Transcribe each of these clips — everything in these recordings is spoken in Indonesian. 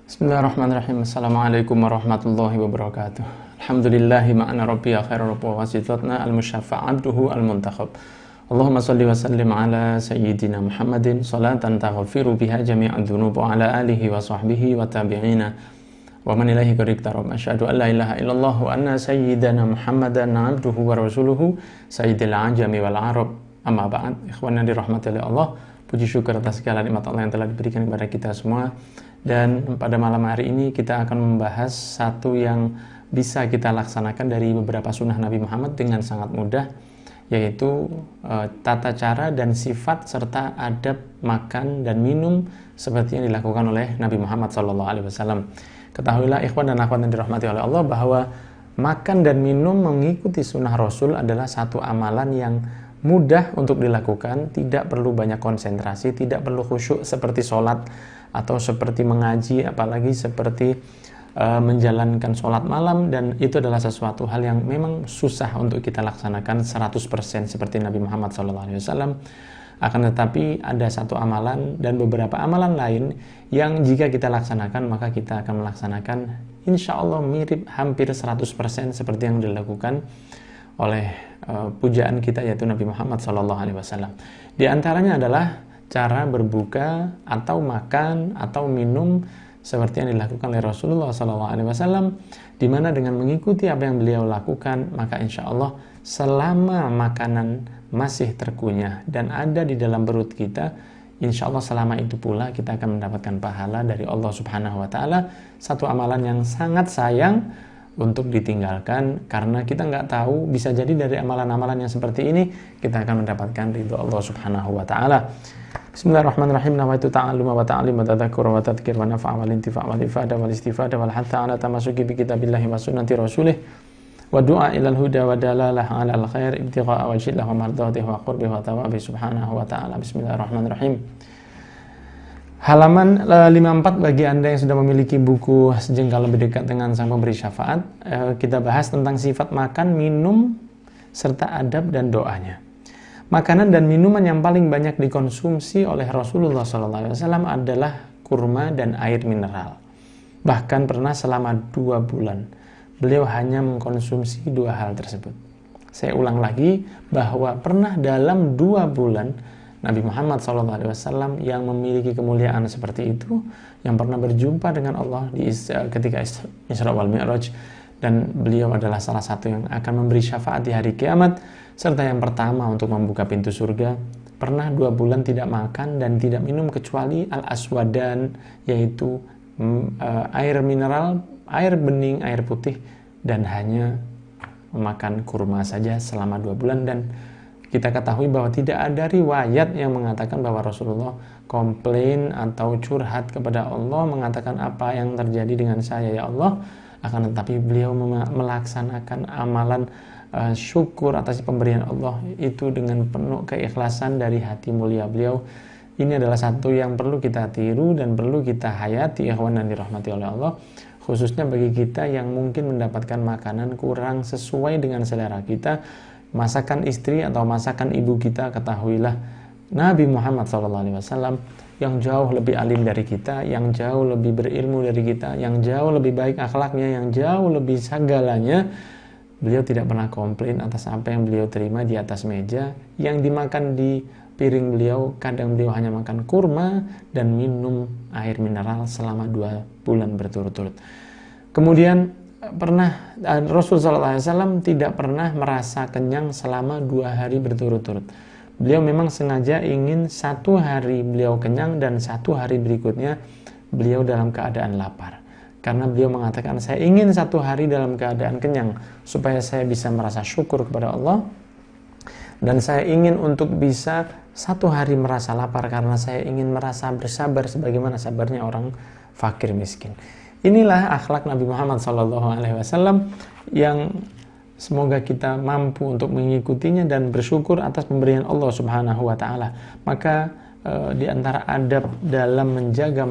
Bismillahirrahmanirrahim. Assalamualaikum warahmatullahi wabarakatuh. Alhamdulillahi ma'ana rabbiya khairu rabbu wa wasitotna al-musyaffa' abduhu al-muntakhab. Allahumma salli wa sallim ala sayyidina Muhammadin salatan taghfiru biha jami'an dhunub wa ala alihi wa sahbihi wa tabi'ina wa man ilahi qaribtarab. Asyhadu an la ilaha illallah wa anna sayyidana Muhammadan abduhu wa rasuluhu sayyidil ajami wal arab. Amma ba'd. Ikhwan yang dirahmati oleh Allah, puji syukur atas segala nikmat Allah yang telah diberikan kepada kita semua. Dan pada malam hari ini kita akan membahas satu yang bisa kita laksanakan dari beberapa sunnah Nabi Muhammad dengan sangat mudah, yaitu tata cara dan sifat serta adab makan dan minum seperti yang dilakukan oleh Nabi Muhammad SAW. Ketahuilah ikhwan dan akhwat yang dirahmati oleh Allah bahwa makan dan minum mengikuti sunnah Rasul adalah satu amalan yang mudah untuk dilakukan, tidak perlu banyak konsentrasi, tidak perlu khusyuk seperti sholat atau seperti mengaji, apalagi seperti menjalankan sholat malam, dan itu adalah sesuatu hal yang memang susah untuk kita laksanakan 100% seperti Nabi Muhammad SAW. Akan tetapi ada satu amalan dan beberapa amalan lain yang jika kita laksanakan maka kita akan melaksanakan insya Allah mirip hampir 100% seperti yang dilakukan oleh pujaan kita yaitu Nabi Muhammad SAW. Di antaranya adalah cara berbuka atau makan atau minum seperti yang dilakukan oleh Rasulullah SAW, di mana dengan mengikuti apa yang beliau lakukan maka insya Allah selama makanan masih terkunyah dan ada di dalam perut kita, insya Allah selama itu pula kita akan mendapatkan pahala dari Allah Subhanahu Wa Taala. Satu amalan yang sangat sayang untuk ditinggalkan, karena kita nggak tahu, bisa jadi dari amalan-amalan yang seperti ini kita akan mendapatkan ridho Allah Subhanahu Wa Taala. Bismillahirrahmanirrahim. Nawaitu ta'alluma wa ta'lim wa tadhakkur wa tadhkir wa nafa' wal intifa' wal ifada wal istifada wal hatha ala tamasuki bi kitabillahi wa sunnati rasulih wa du'a ilal huda wa dalalah ala al khair ibtigha'a wajhillah wa mardatihi wa qurbihi wa tawabi subhanahu wa ta'ala. Bismillahirrahmanirrahim. Halaman 54 bagi Anda yang sudah memiliki buku Sejengkal Lebih Dekat dengan Sang Pemberi Syafaat. Kita bahas tentang sifat makan, minum, serta adab dan doanya. Makanan dan minuman yang paling banyak dikonsumsi oleh Rasulullah SAW adalah kurma dan air mineral. Bahkan pernah selama 2 bulan beliau hanya mengkonsumsi 2 hal tersebut. Saya ulang lagi bahwa pernah dalam 2 bulan Nabi Muhammad SAW yang memiliki kemuliaan seperti itu, yang pernah berjumpa dengan Allah ketika Isra wal Mi'raj, dan beliau adalah salah satu yang akan memberi syafaat di hari kiamat, serta yang pertama untuk membuka pintu surga. Pernah 2 bulan tidak makan dan tidak minum kecuali al-aswadan, yaitu air mineral, air bening, air putih, dan hanya memakan kurma saja selama 2 bulan. Dan kita ketahui bahwa tidak ada riwayat yang mengatakan bahwa Rasulullah komplain atau curhat kepada Allah, mengatakan apa yang terjadi dengan saya ya Allah. Akan tetapi beliau melaksanakan amalan syukur atas pemberian Allah itu dengan penuh keikhlasan dari hati mulia beliau. Ini adalah satu yang perlu kita tiru dan perlu kita hayati, ikhwan yang dirahmati oleh Allah, khususnya bagi kita yang mungkin mendapatkan makanan kurang sesuai dengan selera kita. Masakan istri atau masakan ibu kita, ketahuilah Nabi Muhammad SAW yang jauh lebih alim dari kita, yang jauh lebih berilmu dari kita, yang jauh lebih baik akhlaknya, yang jauh lebih segalanya, beliau tidak pernah komplain atas apa yang beliau terima di atas meja. Yang dimakan di piring beliau, kadang beliau hanya makan kurma dan minum air mineral selama 2 bulan berturut-turut. Kemudian pernah Rasulullah SAW tidak pernah merasa kenyang selama 2 hari berturut-turut. Beliau memang sengaja ingin 1 hari beliau kenyang dan 1 hari berikutnya beliau dalam keadaan lapar. Karena beliau mengatakan, saya ingin 1 hari dalam keadaan kenyang supaya saya bisa merasa syukur kepada Allah, dan saya ingin untuk bisa 1 hari merasa lapar karena saya ingin merasa bersabar sebagaimana sabarnya orang fakir miskin. Inilah akhlak Nabi Muhammad SAW yang semoga kita mampu untuk mengikutinya dan bersyukur atas pemberian Allah Subhanahu Wa Taala. Maka di antara adab dalam menjaga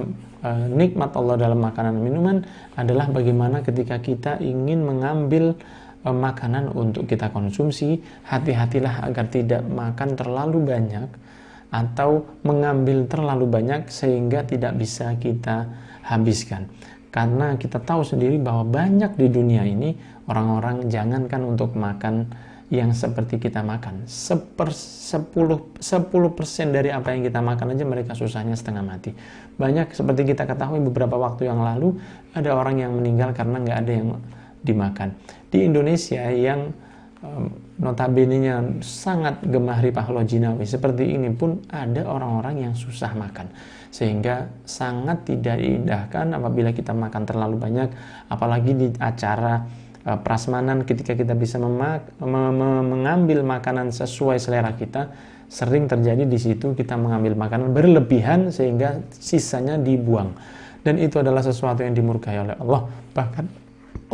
nikmat Allah dalam makanan dan minuman adalah bagaimana ketika kita ingin mengambil makanan untuk kita konsumsi, hati-hatilah agar tidak makan terlalu banyak atau mengambil terlalu banyak sehingga tidak bisa kita habiskan. Karena kita tahu sendiri bahwa banyak di dunia ini orang-orang jangankan untuk makan yang seperti kita makan. 10% dari apa yang kita makan aja mereka susahnya setengah mati. Banyak seperti kita ketahui beberapa waktu yang lalu ada orang yang meninggal karena nggak ada yang dimakan. Di Indonesia yang notabene-nya sangat gemah ripah lojinawi seperti ini pun ada orang-orang yang susah makan, sehingga sangat tidak diindahkan apabila kita makan terlalu banyak, apalagi di acara prasmanan ketika kita bisa mengambil makanan sesuai selera kita. Sering terjadi di situ kita mengambil makanan berlebihan sehingga sisanya dibuang, dan itu adalah sesuatu yang dimurkai oleh Allah. Bahkan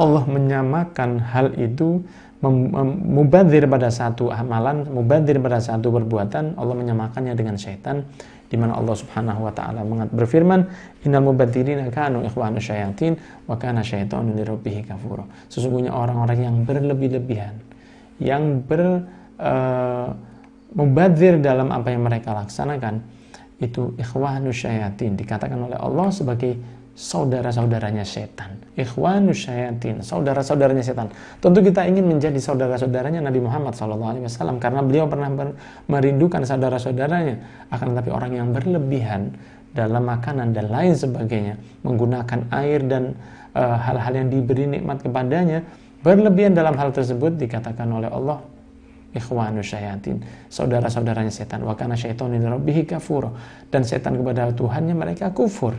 Allah menyamakan hal itu mubadzir pada satu amalan, mubadzir pada satu perbuatan, Allah menyamakannya dengan syaitan, di mana Allah Subhanahu wa taala berfirman, innal mubadzirina kanu ikhwana syayatin wa kana syaitanu lirabbih kafura. Sesungguhnya orang-orang yang berlebih-lebihan, yang mubadzir dalam apa yang mereka laksanakan, itu ikhwanu syayatin, dikatakan oleh Allah sebagai saudara-saudaranya setan. Ikhwanus syayatin, saudara-saudaranya setan. Tentu kita ingin menjadi saudara-saudaranya Nabi Muhammad SAW karena beliau pernah merindukan saudara-saudaranya. Akan tetapi orang yang berlebihan dalam makanan dan lain sebagainya, menggunakan air dan hal-hal yang diberi nikmat kepadanya, berlebihan dalam hal tersebut, dikatakan oleh Allah ikhwanus syayatin, saudara-saudaranya setan. Wa kana syaitanu lirabbih kafura, dan setan kepada Tuhannya mereka kufur.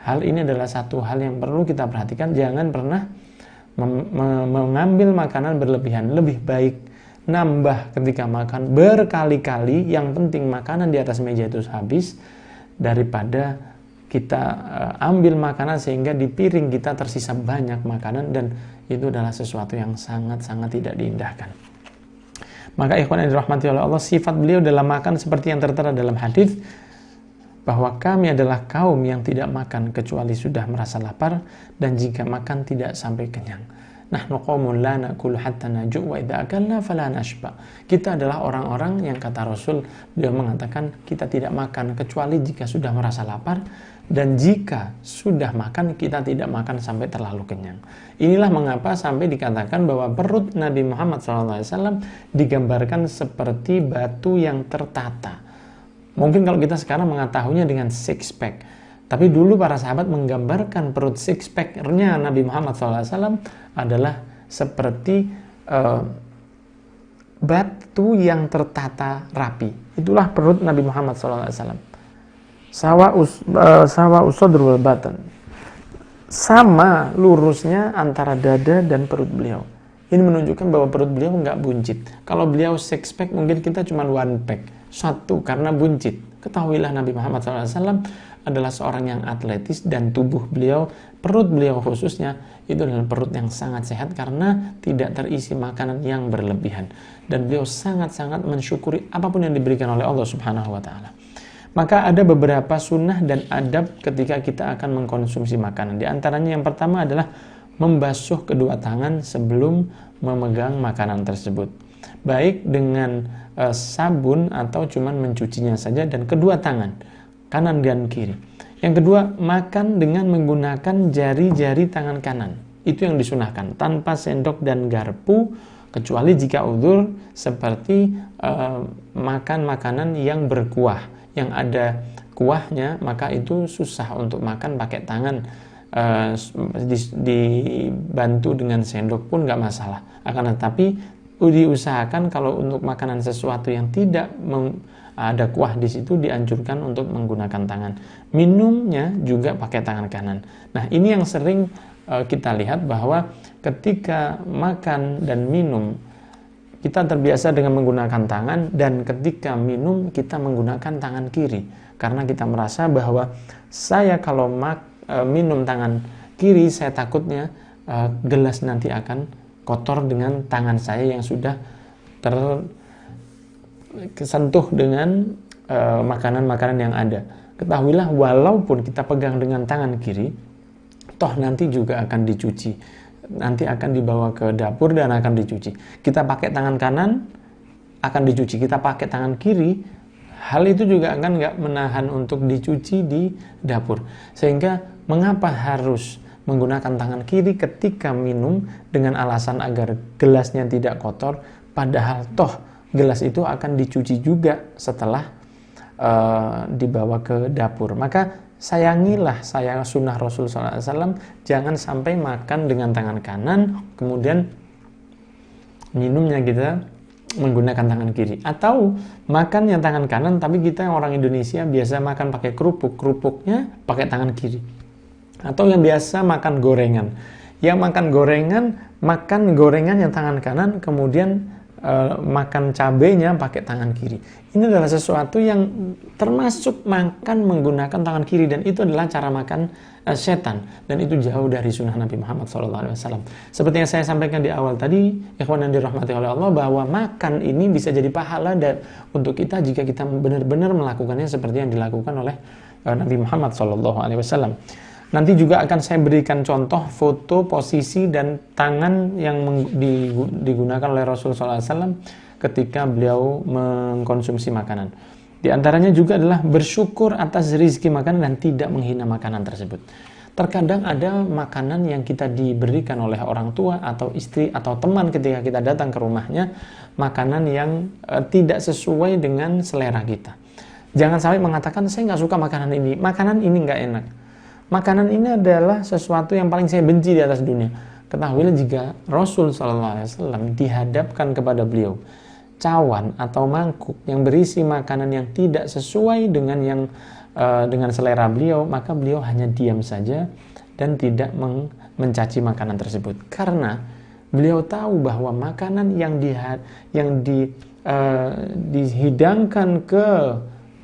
Hal ini adalah satu hal yang perlu kita perhatikan. Jangan pernah mengambil makanan berlebihan. Lebih baik nambah ketika makan berkali-kali. Yang penting makanan di atas meja itu habis, daripada kita ambil makanan sehingga di piring kita tersisa banyak makanan, dan itu adalah sesuatu yang sangat-sangat tidak diindahkan. Maka ikhwan yang dirahmati oleh Allah, sifat beliau dalam makan seperti yang tertera dalam hadis, bahwa kami adalah kaum yang tidak makan kecuali sudah merasa lapar, dan jika makan tidak sampai kenyang. Nahnu qaumun la na'kulu hatta naju' wa idza akalna fala nashba. Kita adalah orang-orang yang, kata Rasul, beliau mengatakan kita tidak makan kecuali jika sudah merasa lapar, dan jika sudah makan kita tidak makan sampai terlalu kenyang. Inilah mengapa sampai dikatakan bahwa perut Nabi Muhammad SAW digambarkan seperti batu yang tertata. Mungkin kalau kita sekarang mengetahuinya dengan six pack, tapi dulu para sahabat menggambarkan perut six pack-nya Nabi Muhammad SAW adalah seperti batu yang tertata rapi. Itulah perut Nabi Muhammad SAW. Sawa usodrul batan, sama lurusnya antara dada dan perut beliau. Ini menunjukkan bahwa perut beliau nggak buncit. Kalau beliau six pack, mungkin kita cuma one pack, satu, karena buncit. Ketahuilah Nabi Muhammad SAW adalah seorang yang atletis, dan tubuh beliau, perut beliau khususnya, itu adalah perut yang sangat sehat karena tidak terisi makanan yang berlebihan. Dan beliau sangat-sangat mensyukuri apapun yang diberikan oleh Allah Subhanahu wa Ta'ala. Maka ada beberapa sunnah dan adab ketika kita akan mengkonsumsi makanan. Di antaranya yang pertama adalah membasuh kedua tangan sebelum memegang makanan tersebut, baik dengan sabun atau cuman mencucinya saja, dan kedua tangan, kanan dan kiri. Yang kedua, makan dengan menggunakan jari-jari tangan kanan. Itu yang disunahkan, tanpa sendok dan garpu, kecuali jika uzur seperti makan makanan yang berkuah, yang ada kuahnya, maka itu susah untuk makan pakai tangan. Dibantu dengan sendok pun nggak masalah. Akan tetapi diusahakan kalau untuk makanan sesuatu yang tidak ada kuah di situ, dianjurkan untuk menggunakan tangan. Minumnya juga pakai tangan kanan. Nah, ini yang sering kita lihat bahwa ketika makan dan minum kita terbiasa dengan menggunakan tangan, dan ketika minum kita menggunakan tangan kiri karena kita merasa bahwa saya kalau minum tangan kiri, saya takutnya gelas nanti akan kotor dengan tangan saya yang sudah tersentuh dengan makanan-makanan yang ada. Ketahuilah, walaupun kita pegang dengan tangan kiri, toh nanti juga akan dicuci, nanti akan dibawa ke dapur dan akan dicuci. Kita pakai tangan kanan akan dicuci, kita pakai tangan kiri hal itu juga akan nggak menahan untuk dicuci di dapur. Sehingga mengapa harus menggunakan tangan kiri ketika minum dengan alasan agar gelasnya tidak kotor, padahal toh gelas itu akan dicuci juga setelah dibawa ke dapur. Maka sayangilah sunnah Rasul SAW, jangan sampai makan dengan tangan kanan kemudian minumnya kita menggunakan tangan kiri, atau makan yang tangan kanan tapi kita orang Indonesia biasa makan pakai kerupuknya pakai tangan kiri, atau yang biasa makan gorengan makan gorengan yang tangan kanan kemudian makan cabenya pakai tangan kiri. Ini adalah sesuatu yang termasuk makan menggunakan tangan kiri, dan itu adalah cara makan setan, dan itu jauh dari sunnah Nabi Muhammad SAW. Seperti yang saya sampaikan di awal tadi, ikhwan yang dirahmati oleh Allah, bahwa makan ini bisa jadi pahala untuk kita jika kita benar-benar melakukannya seperti yang dilakukan oleh Nabi Muhammad SAW. Nanti juga akan saya berikan contoh foto, posisi, dan tangan yang digunakan oleh Rasulullah SAW ketika beliau mengkonsumsi makanan. Di antaranya juga adalah bersyukur atas rezeki makanan dan tidak menghina makanan tersebut. Terkadang ada makanan yang kita diberikan oleh orang tua atau istri atau teman ketika kita datang ke rumahnya, makanan yang tidak sesuai dengan selera kita. Jangan sampai mengatakan, saya nggak suka makanan ini nggak enak. Makanan ini adalah sesuatu yang paling saya benci di atas dunia. Ketahuilah jika Rasul SAW dihadapkan kepada beliau cawan atau mangkuk yang berisi makanan yang tidak sesuai dengan selera beliau, maka beliau hanya diam saja dan tidak mencaci makanan tersebut. Karena beliau tahu bahwa makanan yang dihidangkan ke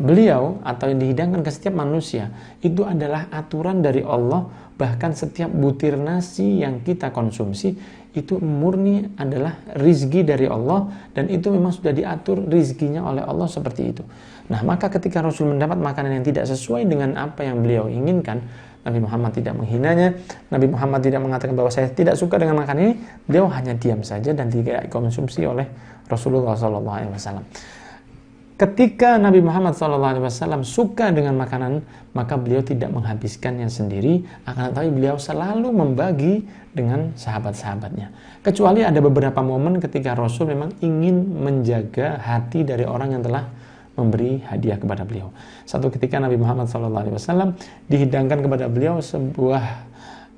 beliau atau yang dihidangkan ke setiap manusia itu adalah aturan dari Allah. Bahkan setiap butir nasi yang kita konsumsi itu murni adalah rizki dari Allah, dan itu memang sudah diatur rizkinya oleh Allah seperti itu. Nah, maka ketika Rasul mendapat makanan yang tidak sesuai dengan apa yang beliau inginkan, Nabi Muhammad tidak menghinanya, Nabi Muhammad tidak mengatakan bahwa saya tidak suka dengan makanan ini, beliau hanya diam saja dan tidak dikonsumsi oleh Rasulullah SAW. Ketika Nabi Muhammad SAW suka dengan makanan, maka beliau tidak menghabiskannya sendiri, akan tetapi beliau selalu membagi dengan sahabat-sahabatnya. Kecuali ada beberapa momen ketika Rasul memang ingin menjaga hati dari orang yang telah memberi hadiah kepada beliau. Satu ketika Nabi Muhammad SAW dihidangkan kepada beliau sebuah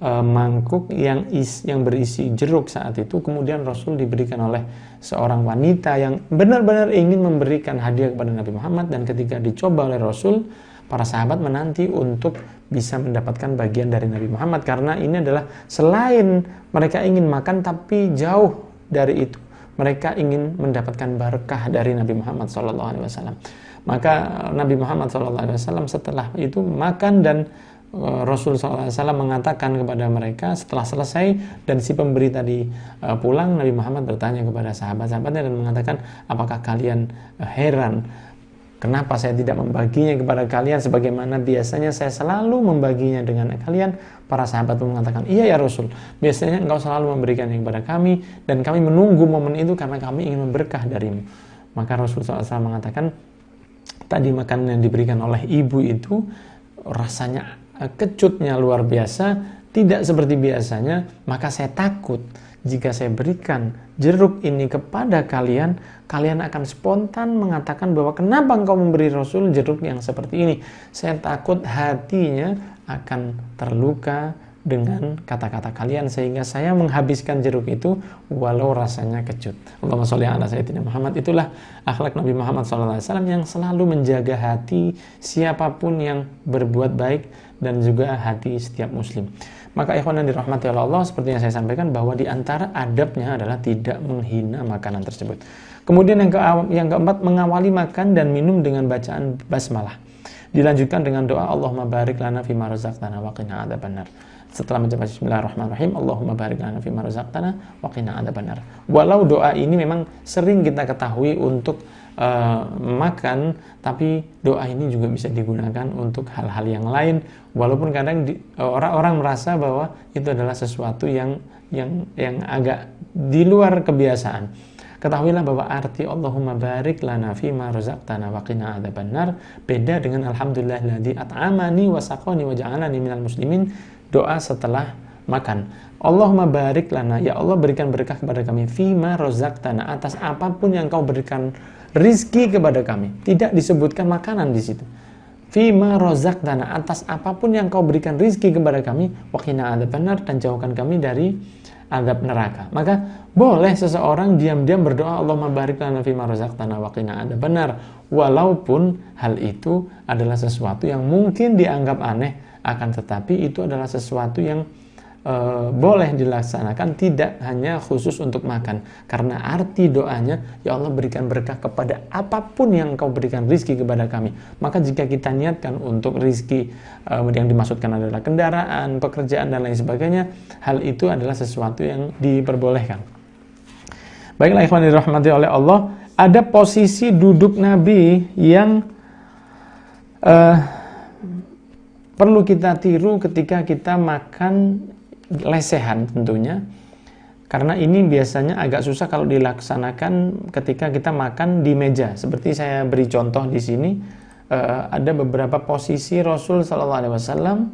mangkuk yang berisi jeruk saat itu. Kemudian Rasul diberikan oleh seorang wanita yang benar-benar ingin memberikan hadiah kepada Nabi Muhammad, dan ketika dicoba oleh Rasul, para sahabat menanti untuk bisa mendapatkan bagian dari Nabi Muhammad, karena ini adalah selain mereka ingin makan, tapi jauh dari itu mereka ingin mendapatkan berkah dari Nabi Muhammad SAW. Maka Nabi Muhammad SAW setelah itu makan, dan Rasul SAW mengatakan kepada mereka setelah selesai dan si pemberi tadi pulang, Nabi Muhammad bertanya kepada sahabat-sahabatnya dan mengatakan, apakah kalian heran kenapa saya tidak membaginya kepada kalian sebagaimana biasanya saya selalu membaginya dengan kalian? Para sahabat pun mengatakan, iya ya Rasul, biasanya engkau selalu memberikannya kepada kami dan kami menunggu momen itu karena kami ingin memberkah darimu. Maka Rasul SAW mengatakan, tadi makanan yang diberikan oleh ibu itu rasanya kecutnya luar biasa, tidak seperti biasanya, maka saya takut jika saya berikan jeruk ini kepada kalian, kalian akan spontan mengatakan bahwa kenapa engkau memberi Rasul jeruk yang seperti ini. Saya takut hatinya akan terluka dengan kata-kata kalian, sehingga saya menghabiskan jeruk itu walau rasanya kecut. Allahumma sholli ala sayyidina Muhammad. Itulah akhlak Nabi Muhammad SAW yang selalu menjaga hati siapapun yang berbuat baik dan juga hati setiap muslim. Maka ikhwan yang dirahmati oleh Allah, seperti yang saya sampaikan bahwa di antara adabnya adalah tidak menghina makanan tersebut. Kemudian yang keempat, mengawali makan dan minum dengan bacaan basmalah. Dilanjutkan dengan doa Allahumma barik lana fima razaqtana wa qina adzabannar. Setelah mencapai bismillahirrahmanirrahim, Allahumma barik lana fima razaqtana wa qina adzabannar. Walau doa ini memang sering kita ketahui untuk makan, tapi doa ini juga bisa digunakan untuk hal-hal yang lain, walaupun kadang orang-orang merasa bahwa itu adalah sesuatu yang agak di luar kebiasaan. Ketahuilah bahwa arti Allahumma barik lana fima razaqtana wa qina adzabannar beda dengan alhamdulillahilladzi at'amani wa saqani wa ja'alani minal muslimin, doa setelah makan. Allahumma barik lana, ya Allah berikan berkah kepada kami, fima razaqtana, atas apapun yang Kau berikan rizki kepada kami. Tidak disebutkan makanan di situ. Fima razaqtana, atas apapun yang Kau berikan rizki kepada kami, wa qina adzabannar, dan jauhkan kami dari azab neraka. Maka boleh seseorang diam-diam berdoa Allahumma barik lana fima razaqtana wa qina adzabannar, walaupun hal itu adalah sesuatu yang mungkin dianggap aneh, akan tetapi itu adalah sesuatu yang boleh dilaksanakan, tidak hanya khusus untuk makan, karena arti doanya, ya Allah berikan berkah kepada apapun yang Kau berikan rizki kepada kami. Maka jika kita niatkan untuk rizki yang dimaksudkan adalah kendaraan, pekerjaan, dan lain sebagainya, hal itu adalah sesuatu yang diperbolehkan. Baiklah ikhwan dirahmati oleh Allah, ada posisi duduk Nabi yang perlu kita tiru ketika kita makan lesehan tentunya, karena ini biasanya agak susah kalau dilaksanakan ketika kita makan di meja. Seperti saya beri contoh di sini, ada beberapa posisi Rasul SAW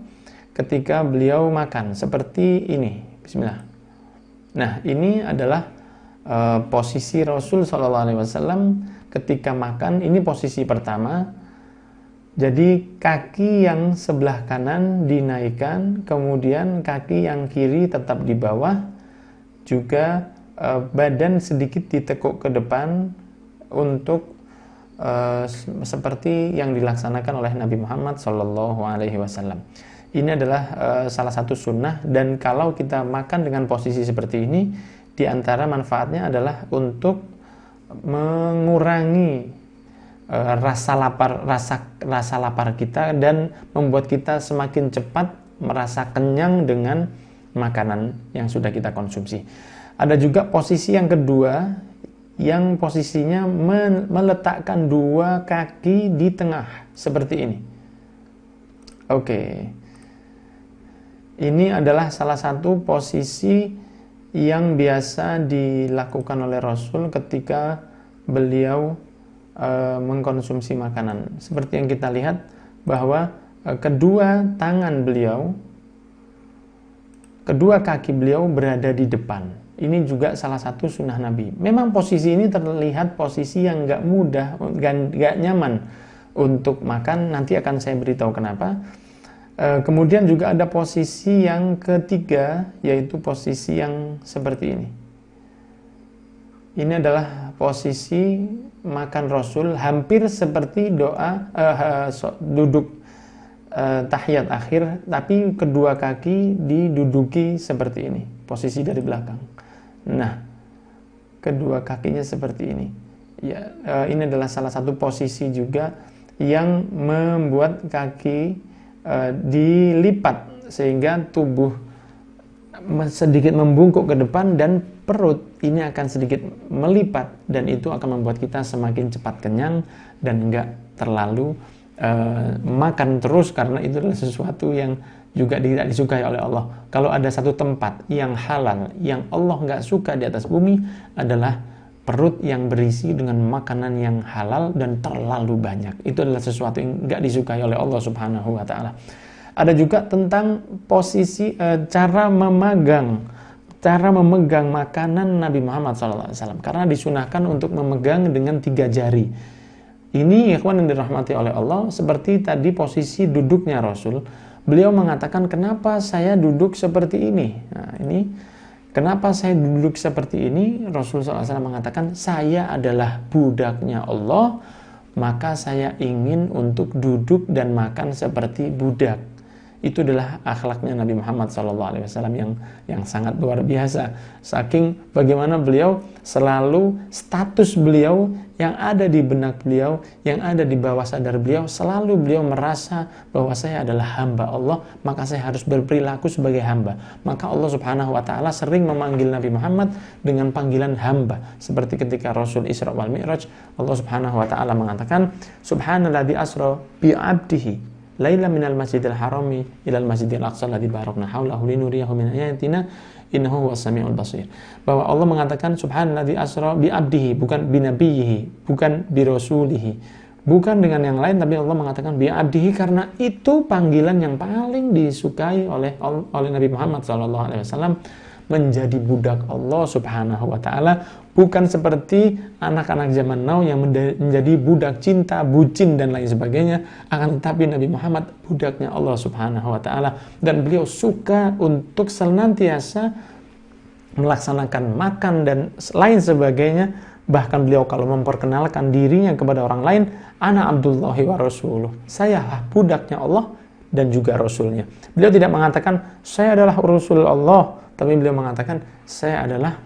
ketika beliau makan seperti ini. Bismillah. Nah, ini adalah posisi Rasul SAW ketika makan. Ini posisi pertama. Jadi kaki yang sebelah kanan dinaikkan, kemudian kaki yang kiri tetap di bawah, juga badan sedikit ditekuk ke depan untuk seperti yang dilaksanakan oleh Nabi Muhammad SAW. Ini adalah salah satu sunnah, dan kalau kita makan dengan posisi seperti ini, di antara manfaatnya adalah untuk mengurangi rasa lapar kita dan membuat kita semakin cepat merasa kenyang dengan makanan yang sudah kita konsumsi. Ada juga posisi yang kedua, yang posisinya meletakkan dua kaki di tengah seperti ini. Oke. Ini adalah salah satu posisi yang biasa dilakukan oleh Rasul ketika beliau mengkonsumsi makanan. Seperti yang kita lihat bahwa kedua tangan beliau, kedua kaki beliau berada di depan. Ini juga salah satu sunnah Nabi. Memang posisi ini terlihat posisi yang gak mudah, gak nyaman untuk makan. Nanti akan saya beritahu kenapa. Kemudian juga ada posisi yang ketiga, yaitu posisi yang seperti ini. Ini adalah posisi makan Rasul, hampir seperti doa duduk tahiyat akhir, tapi kedua kaki diduduki seperti ini, posisi dari belakang. Nah, kedua kakinya seperti ini. Ya, ini adalah salah satu posisi juga yang membuat kaki dilipat sehingga tubuh sedikit membungkuk ke depan dan perut ini akan sedikit melipat, dan itu akan membuat kita semakin cepat kenyang dan enggak terlalu makan terus, karena itu adalah sesuatu yang juga tidak disukai oleh Allah. Kalau ada satu tempat yang halal yang Allah enggak suka di atas bumi adalah perut yang berisi dengan makanan yang halal dan terlalu banyak. Itu adalah sesuatu yang enggak disukai oleh Allah Subhanahu wa taala. Ada juga tentang posisi cara memegang makanan Nabi Muhammad SAW, karena disunahkan untuk memegang dengan 3 jari. Ini ikhwan yang dirahmati oleh Allah, seperti tadi posisi duduknya Rasul. Beliau mengatakan, kenapa saya duduk seperti ini? Nah, ini kenapa saya duduk seperti ini? Rasul SAW mengatakan, saya adalah budaknya Allah, maka saya ingin untuk duduk dan makan seperti budak. Itu adalah akhlaknya Nabi Muhammad SAW yang sangat luar biasa. Saking bagaimana beliau selalu, status beliau yang ada di benak beliau, yang ada di bawah sadar beliau, selalu beliau merasa bahwa saya adalah hamba Allah, maka saya harus berperilaku sebagai hamba. Maka Allah Subhanahu wa taala sering memanggil Nabi Muhammad dengan panggilan hamba. Seperti ketika Rasul Isra wal Mi'raj, Allah Subhanahu wa taala mengatakan, Subhanalladzi asra bi 'abdihi laila minal masjidil harami ilal masjidil aqsa alladzi barakna haulahu linuriyahu min ayatina innahu huwas samiul basir. Bahwa Allah mengatakan subhanalladzi asra bi abdihi, bukan bi nabiyhi, bukan bi rasulihi, bukan dengan yang lain, tapi Allah mengatakan bi abdihi karena itu panggilan yang paling disukai oleh Nabi Muhammad SAW, menjadi budak Allah Subhanahu wa taala, bukan seperti anak-anak zaman now yang menjadi budak cinta, bucin dan lain sebagainya. Akan tetapi Nabi Muhammad budaknya Allah Subhanahu wa taala, dan beliau suka untuk senantiasa melaksanakan makan dan lain sebagainya. Bahkan beliau kalau memperkenalkan dirinya kepada orang lain, ana Abdullahi wa rasuluh, sayalah budaknya Allah dan juga Rasulnya. Beliau tidak mengatakan saya adalah Rasul Allah, tapi beliau mengatakan saya adalah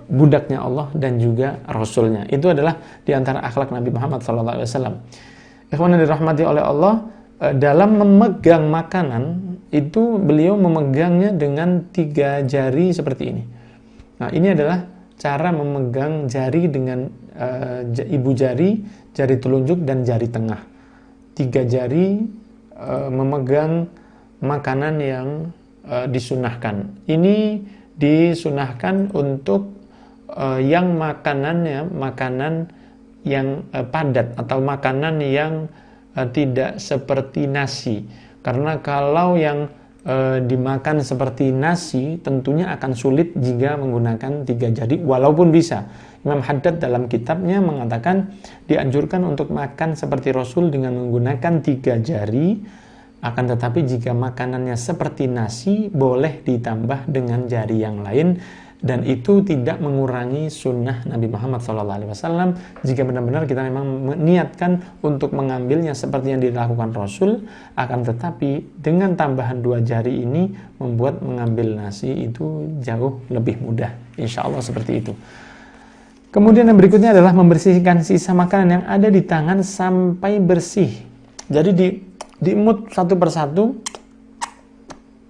budaknya Allah dan juga Rasulnya. Itu adalah diantara akhlak Nabi Muhammad SAW. Ikhwan yang dirahmati oleh Allah, dalam memegang makanan itu beliau memegangnya dengan 3 jari seperti ini. Nah, ini adalah cara memegang jari dengan ibu jari, jari telunjuk dan jari tengah. 3 jari memegang makanan yang disunahkan. Ini disunahkan untuk yang makanannya makanan yang padat atau makanan yang tidak seperti nasi. Karena kalau yang dimakan seperti nasi tentunya akan sulit jika menggunakan 3 jari, walaupun bisa. Imam Haddad dalam kitabnya mengatakan dianjurkan untuk makan seperti Rasul dengan menggunakan 3 jari. Akan tetapi jika makanannya seperti nasi, boleh ditambah dengan jari yang lain, dan itu tidak mengurangi sunnah Nabi Muhammad SAW jika benar-benar kita memang meniatkan untuk mengambilnya seperti yang dilakukan Rasul. Akan tetapi dengan tambahan 2 jari ini membuat mengambil nasi itu jauh lebih mudah, insya Allah seperti itu. Kemudian yang berikutnya adalah membersihkan sisa makanan yang ada di tangan sampai bersih. Jadi diemut satu persatu,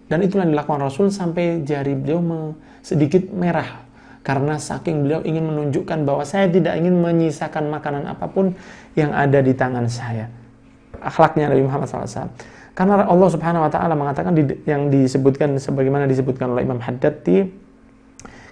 dan itulah yang dilakukan Rasul sampai jari beliau sedikit merah, karena saking beliau ingin menunjukkan bahwa saya tidak ingin menyisakan makanan apapun yang ada di tangan saya. Akhlaknya Nabi Muhammad SAW. Karena Allah Subhanahu wa taala mengatakan yang disebutkan sebagaimana disebutkan oleh Imam Haddad di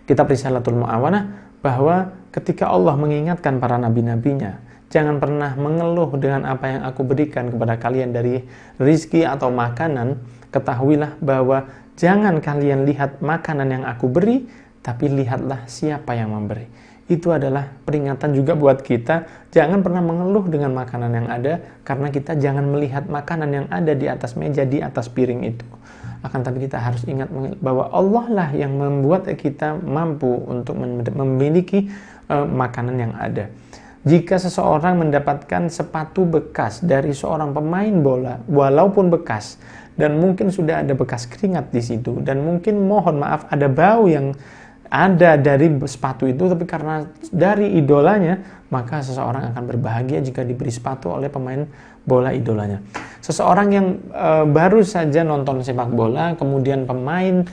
kitab Risalatul Mu'awanah, bahwa ketika Allah mengingatkan para nabi-nabinya, jangan pernah mengeluh dengan apa yang aku berikan kepada kalian dari rizki atau makanan. Ketahuilah bahwa jangan kalian lihat makanan yang aku beri, tapi lihatlah siapa yang memberi. Itu adalah peringatan juga buat kita. Jangan pernah mengeluh dengan makanan yang ada, karena kita jangan melihat makanan yang ada di atas meja, di atas piring itu. Akan tapi kita harus ingat bahwa Allah lah yang membuat kita mampu untuk memiliki makanan yang ada. Jika seseorang mendapatkan sepatu bekas dari seorang pemain bola, walaupun bekas, dan mungkin sudah ada bekas keringat di situ, dan mungkin mohon maaf ada bau yang ada dari sepatu itu, tapi karena dari idolanya, maka seseorang akan berbahagia jika diberi sepatu oleh pemain bola idolanya. Seseorang yang baru saja nonton sepak bola, kemudian pemain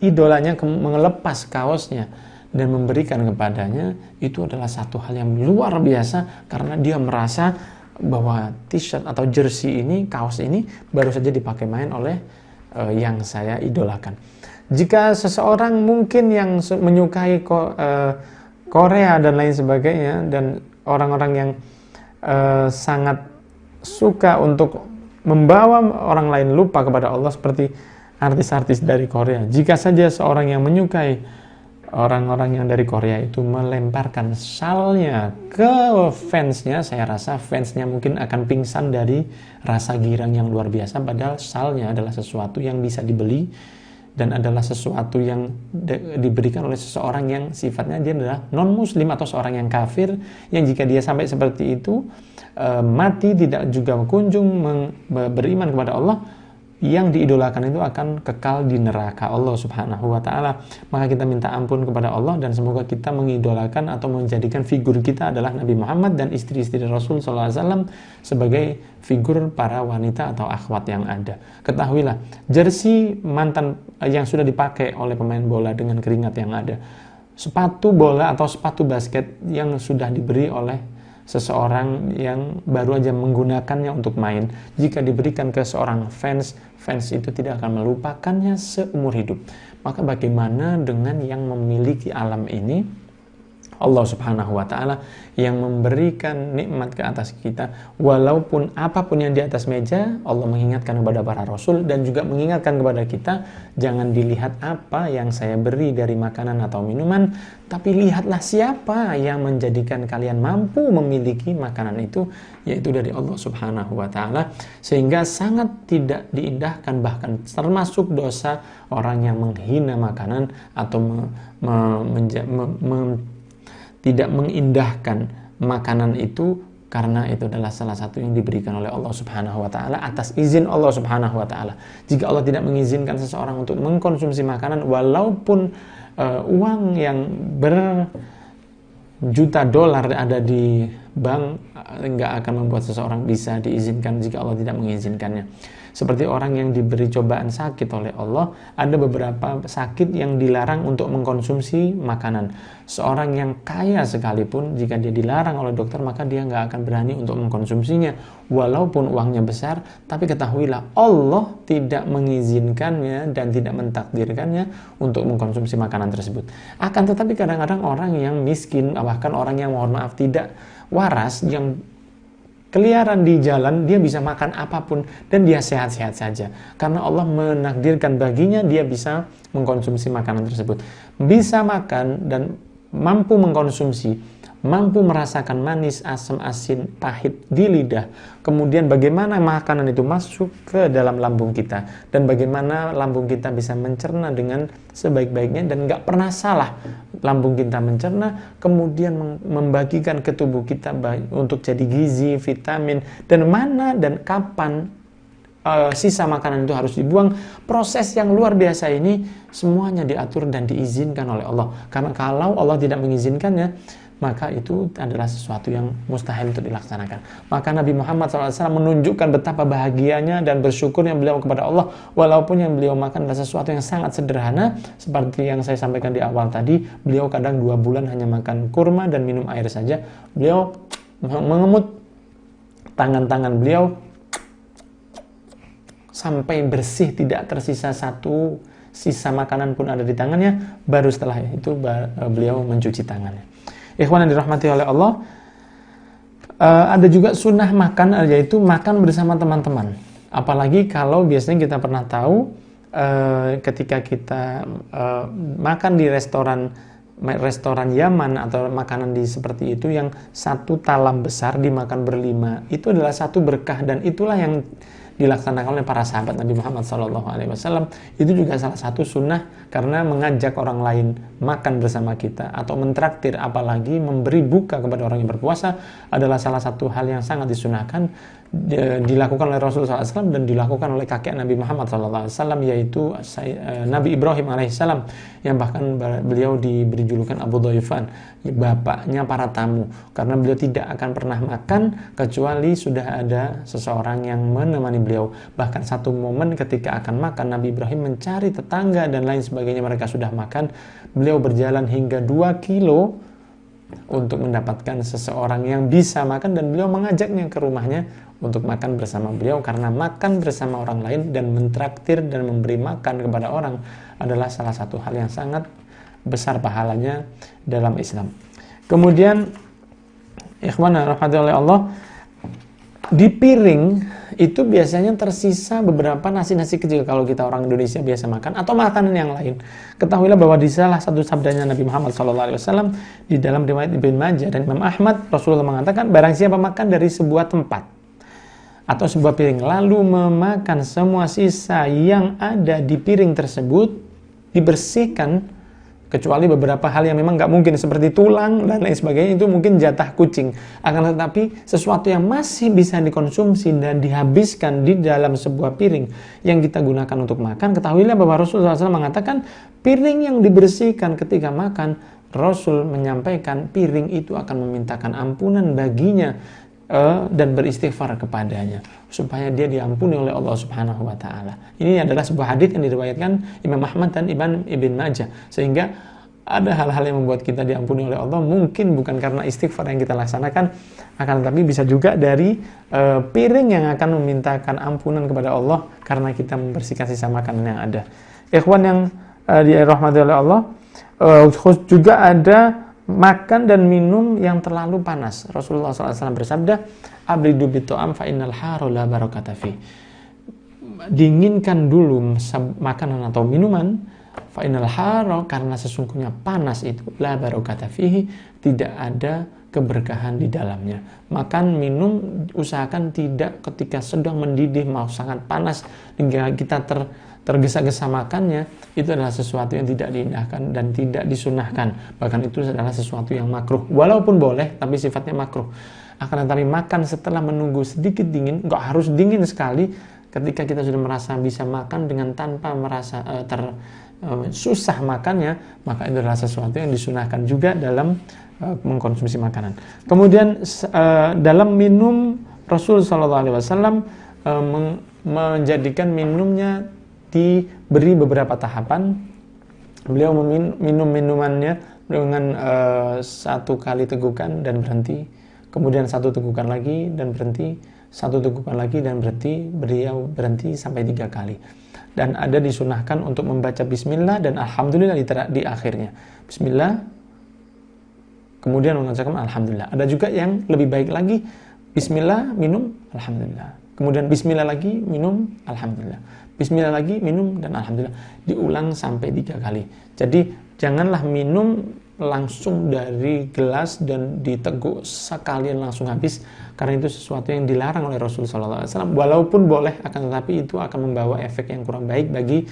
idolanya melepas kaosnya dan memberikan kepadanya, itu adalah satu hal yang luar biasa, karena dia merasa bahwa t-shirt atau jersey ini, kaos ini baru saja dipakai main oleh yang saya idolakan. Jika seseorang mungkin yang menyukai Korea dan lain sebagainya, dan orang-orang yang sangat suka untuk membawa orang lain lupa kepada Allah, seperti artis-artis dari Korea. Jika saja seorang yang menyukai orang-orang yang dari Korea itu melemparkan salnya ke fansnya, saya rasa fansnya mungkin akan pingsan dari rasa girang yang luar biasa, padahal salnya adalah sesuatu yang bisa dibeli dan adalah sesuatu yang diberikan oleh seseorang yang sifatnya dia adalah non-muslim atau seorang yang kafir, yang jika dia sampai seperti itu mati tidak juga kunjung beriman kepada Allah, yang diidolakan itu akan kekal di neraka Allah Subhanahu wa taala. Maka kita minta ampun kepada Allah, dan semoga kita mengidolakan atau menjadikan figur kita adalah Nabi Muhammad dan istri-istri Rasul sallallahu alaihi wasallam sebagai figur para wanita atau akhwat yang ada. Ketahuilah, jersey mantan yang sudah dipakai oleh pemain bola dengan keringat yang ada, sepatu bola atau sepatu basket yang sudah diberi oleh seseorang yang baru aja menggunakannya untuk main, jika diberikan ke seorang fans itu tidak akan melupakannya seumur hidup. Maka bagaimana dengan yang memiliki alam ini? Allah Subhanahu wa Ta'ala yang memberikan nikmat ke atas kita, walaupun apapun yang di atas meja. Allah mengingatkan kepada para rasul dan juga mengingatkan kepada kita, jangan dilihat apa yang saya beri dari makanan atau minuman, tapi lihatlah siapa yang menjadikan kalian mampu memiliki makanan itu, yaitu dari Allah Subhanahu wa Ta'ala. Sehingga sangat tidak diindahkan, bahkan termasuk dosa orang yang menghina makanan atau tidak mengindahkan makanan itu, karena itu adalah salah satu yang diberikan oleh Allah Subhanahu wa Ta'ala atas izin Allah Subhanahu wa Ta'ala. Jika Allah tidak mengizinkan seseorang untuk mengkonsumsi makanan, walaupun uang yang berjuta dolar ada di bank, nggak akan membuat seseorang bisa diizinkan jika Allah tidak mengizinkannya. Seperti orang yang diberi cobaan sakit oleh Allah, ada beberapa sakit yang dilarang untuk mengkonsumsi makanan. Seorang yang kaya sekalipun, jika dia dilarang oleh dokter, maka dia nggak akan berani untuk mengkonsumsinya. Walaupun uangnya besar, tapi ketahuilah Allah tidak mengizinkannya dan tidak mentakdirkannya untuk mengkonsumsi makanan tersebut. Akan tetapi kadang-kadang orang yang miskin, bahkan orang yang mohon maaf tidak waras, yang keliaran di jalan, dia bisa makan apapun dan dia sehat-sehat saja, karena Allah menakdirkan baginya dia bisa mengkonsumsi makanan tersebut, bisa makan dan mampu mengkonsumsi, mampu merasakan manis, asam, asin, pahit di lidah. Kemudian bagaimana makanan itu masuk ke dalam lambung kita, dan bagaimana lambung kita bisa mencerna dengan sebaik-baiknya dan nggak pernah salah lambung kita mencerna, kemudian membagikan ke tubuh kita untuk jadi gizi, vitamin, dan mana dan kapan sisa makanan itu harus dibuang. Proses yang luar biasa ini semuanya diatur dan diizinkan oleh Allah, karena kalau Allah tidak mengizinkannya, maka itu adalah sesuatu yang mustahil untuk dilaksanakan. Maka Nabi Muhammad SAW menunjukkan betapa bahagianya dan bersyukurnya beliau kepada Allah, walaupun yang beliau makan adalah sesuatu yang sangat sederhana. Seperti yang saya sampaikan di awal tadi, beliau kadang 2 bulan hanya makan kurma dan minum air saja. Beliau mengemut tangan-tangan beliau sampai bersih, tidak tersisa satu sisa makanan pun ada di tangannya. Baru setelah itu beliau mencuci tangannya. Ikhwan yang dirahmati oleh Allah, ada juga sunnah makan, yaitu makan bersama teman-teman. Apalagi kalau biasanya kita pernah tahu ketika kita makan di restoran Yaman atau makanan seperti itu, yang satu talam besar dimakan berlima, itu adalah satu berkah, dan itulah yang dilaksanakan oleh para sahabat Nabi Muhammad SAW. Itu juga salah satu sunnah, karena mengajak orang lain makan bersama kita atau mentraktir, apalagi memberi buka kepada orang yang berpuasa, adalah salah satu hal yang sangat disunahkan, dilakukan oleh Rasulullah SAW dan dilakukan oleh kakek Nabi Muhammad SAW, yaitu Nabi Ibrahim alaihissalam, yang bahkan beliau diberi julukan Abu Dhaifan, bapaknya para tamu, karena beliau tidak akan pernah makan kecuali sudah ada seseorang yang menemani beliau. Bahkan satu momen ketika akan makan, Nabi Ibrahim mencari tetangga dan lain sebagainya, mereka sudah makan, beliau berjalan hingga 2 kilo untuk mendapatkan seseorang yang bisa makan, dan beliau mengajaknya ke rumahnya untuk makan bersama beliau, karena makan bersama orang lain dan mentraktir dan memberi makan kepada orang adalah salah satu hal yang sangat besar pahalanya dalam Islam. Kemudian ikhwan rahmatullahi oleh Allah, di piring itu biasanya tersisa beberapa nasi-nasi kecil kalau kita orang Indonesia biasa makan, atau makanan yang lain. Ketahuilah bahwa di salah satu sabdanya Nabi Muhammad SAW di dalam riwayat Ibnu Majah dan Imam Ahmad, Rasulullah mengatakan, barang siapa makan dari sebuah tempat atau sebuah piring, lalu memakan semua sisa yang ada di piring tersebut, dibersihkan, kecuali beberapa hal yang memang nggak mungkin, seperti tulang dan lain sebagainya, itu mungkin jatah kucing. Akan tetapi sesuatu yang masih bisa dikonsumsi dan dihabiskan di dalam sebuah piring yang kita gunakan untuk makan, ketahuilah bahwa Rasulullah SAW mengatakan, piring yang dibersihkan ketika makan, Rasul menyampaikan piring itu akan memintakan ampunan baginya dan beristighfar kepadanya supaya dia diampuni oleh Allah Subhanahu wa Ta'ala. Ini adalah sebuah hadits yang diriwayatkan Imam Ahmad dan Ibn Majah, sehingga ada hal-hal yang membuat kita diampuni oleh Allah, mungkin bukan karena istighfar yang kita laksanakan, akan tetapi bisa juga dari piring yang akan memintakan ampunan kepada Allah karena kita membersihkan sisa makanan yang ada. Ikhwan yang dirahmati oleh Allah, juga ada makan dan minum yang terlalu panas. Rasulullah SAW bersabda, abridu bito'am fa innal haru la barakata fi. Dinginkan dulu makanan atau minuman, fa innal haru, karena sesungguhnya panas itu, la barakata fihi, tidak ada keberkahan di dalamnya. Makan, minum, usahakan tidak ketika sedang mendidih, mau sangat panas hingga kita tergesa-gesa makannya, itu adalah sesuatu yang tidak diindahkan dan tidak disunahkan. Bahkan itu adalah sesuatu yang makruh. Walaupun boleh, tapi sifatnya makruh. Akan tetapi makan setelah menunggu sedikit dingin, nggak harus dingin sekali. Ketika kita sudah merasa bisa makan dengan tanpa merasa susah makannya, maka itu adalah sesuatu yang disunahkan juga dalam mengkonsumsi makanan. Kemudian dalam minum, Rasul SAW menjadikan minumnya diberi beberapa tahapan. Beliau minum minumannya dengan satu kali tegukan dan berhenti, kemudian satu tegukan lagi dan berhenti, satu tegukan lagi dan berhenti. Beliau berhenti sampai 3 kali. Dan ada disunahkan untuk membaca bismillah dan alhamdulillah di akhirnya. Bismillah, kemudian mengucapkan alhamdulillah. Ada juga yang lebih baik lagi, bismillah, minum, alhamdulillah. Kemudian bismillah lagi, minum, alhamdulillah. Bismillah lagi, minum, dan alhamdulillah. Diulang sampai 3 kali. Jadi janganlah minum langsung dari gelas dan diteguk sekalian langsung habis, karena itu sesuatu yang dilarang oleh Rasulullah SAW. Walaupun boleh, akan tetapi itu akan membawa efek yang kurang baik bagi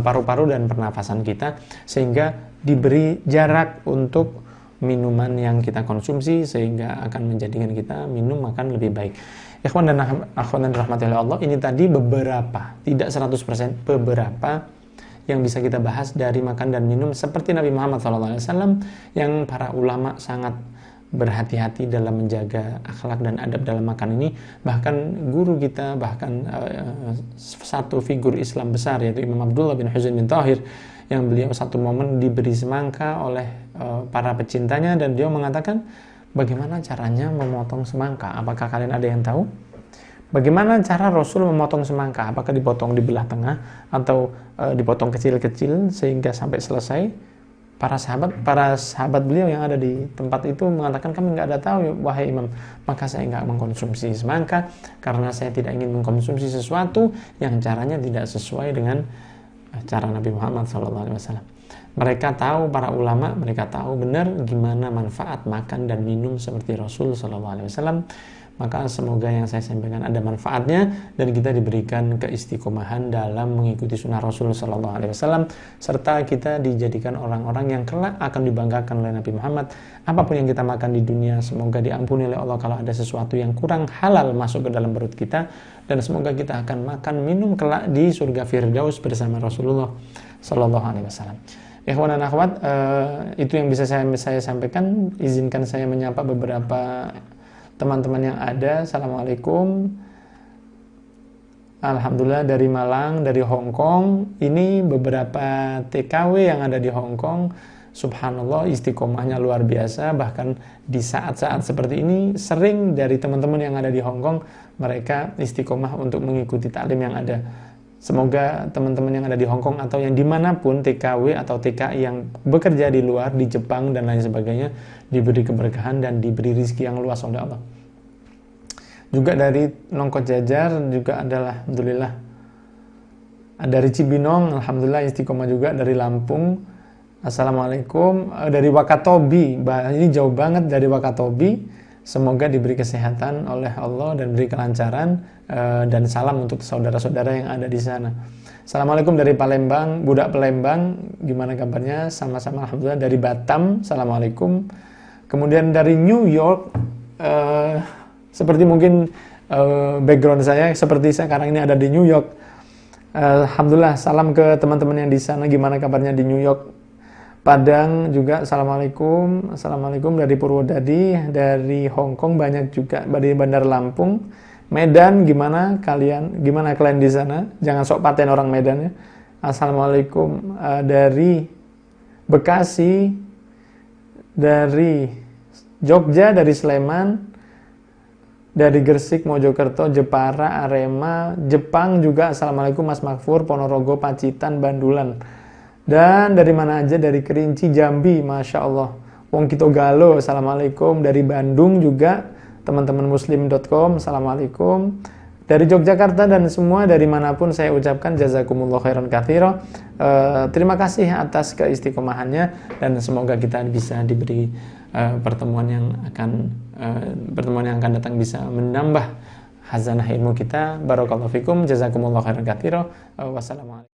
paru-paru dan pernafasan kita, sehingga diberi jarak untuk minuman yang kita konsumsi, sehingga akan menjadikan kita minum makan lebih baik. Ikhwan dan akhwat dan rahmati Allah, ini tadi beberapa, tidak 100%, beberapa yang bisa kita bahas dari makan dan minum seperti Nabi Muhammad SAW yang para ulama sangat berhati-hati dalam menjaga akhlak dan adab dalam makan ini. Bahkan guru kita, bahkan satu figur Islam besar yaitu Imam Abdullah bin Husain bin Tahir, yang beliau satu momen diberi semangka oleh para pecintanya dan dia mengatakan, bagaimana caranya memotong semangka? Apakah kalian ada yang tahu? Bagaimana cara Rasul memotong semangka? Apakah dipotong di belah tengah atau dipotong kecil-kecil sehingga sampai selesai? Para sahabat beliau yang ada di tempat itu mengatakan, kami nggak ada tahu, wahai Imam. Maka saya nggak mengkonsumsi semangka karena saya tidak ingin mengkonsumsi sesuatu yang caranya tidak sesuai dengan cara Nabi Muhammad SAW. Mereka tahu, para ulama, mereka tahu benar gimana manfaat makan dan minum seperti Rasul SAW. Maka semoga yang saya sampaikan ada manfaatnya dan kita diberikan keistiqomahan dalam mengikuti sunnah Rasul SAW, serta kita dijadikan orang-orang yang kelak akan dibanggakan oleh Nabi Muhammad. Apapun yang kita makan di dunia, semoga diampuni oleh Allah kalau ada sesuatu yang kurang halal masuk ke dalam perut kita, dan semoga kita akan makan minum kelak di surga Firdaus bersama Rasulullah SAW. Ikhwan dan akhwat, itu yang bisa saya sampaikan. Izinkan saya menyapa beberapa teman-teman yang ada. Assalamualaikum. Alhamdulillah dari Malang, dari Hong Kong. Ini beberapa TKW yang ada di Hong Kong. Subhanallah, istiqomahnya luar biasa. Bahkan di saat-saat seperti ini, sering dari teman-teman yang ada di Hong Kong, mereka istiqomah untuk mengikuti taklim yang ada. Semoga teman-teman yang ada di Hong Kong atau yang dimanapun TKW atau TKI yang bekerja di luar, di Jepang dan lain sebagainya, diberi keberkahan dan diberi rezeki yang luas oleh Allah. Juga dari Nongkot Jajar juga adalah alhamdulillah. Dari Cibinong alhamdulillah istiqomah juga. Dari Lampung assalamualaikum. Dari Wakatobi, ini jauh banget dari Wakatobi. Semoga diberi kesehatan oleh Allah dan beri kelancaran, dan salam untuk saudara-saudara yang ada di sana. Assalamualaikum dari Palembang, budak Palembang, gimana kabarnya? Sama-sama alhamdulillah. Dari Batam, assalamualaikum. Kemudian dari New York, seperti mungkin background saya, seperti saya sekarang ini ada di New York. Alhamdulillah, salam ke teman-teman yang di sana, gimana kabarnya di New York? Padang juga assalamualaikum. Assalamualaikum dari Purwodadi. Dari Hong Kong banyak juga, dari Bandar Lampung. Medan gimana kalian? Gimana kalian di sana? Jangan sok paten orang Medan ya. Assalamualaikum. Dari Bekasi, dari Jogja, dari Sleman, dari Gresik, Mojokerto, Jepara, Arema, Jepang juga. Assalamualaikum Mas Makfur, Ponorogo, Pacitan, Bandulan. Dan dari mana aja, dari Kerinci, Jambi, Masya Allah. Wong Kito Galo, Assalamualaikum. Dari Bandung juga, teman-teman muslim.com, Assalamualaikum. Dari Yogyakarta dan semua dari manapun saya ucapkan jazakumullah khairan katsira. Terima kasih atas keistiqomahannya dan semoga kita bisa diberi pertemuan yang akan datang bisa menambah khazanah ilmu kita. Barakallahu fikum, jazakumullah khairan katsira. Wassalamualaikum.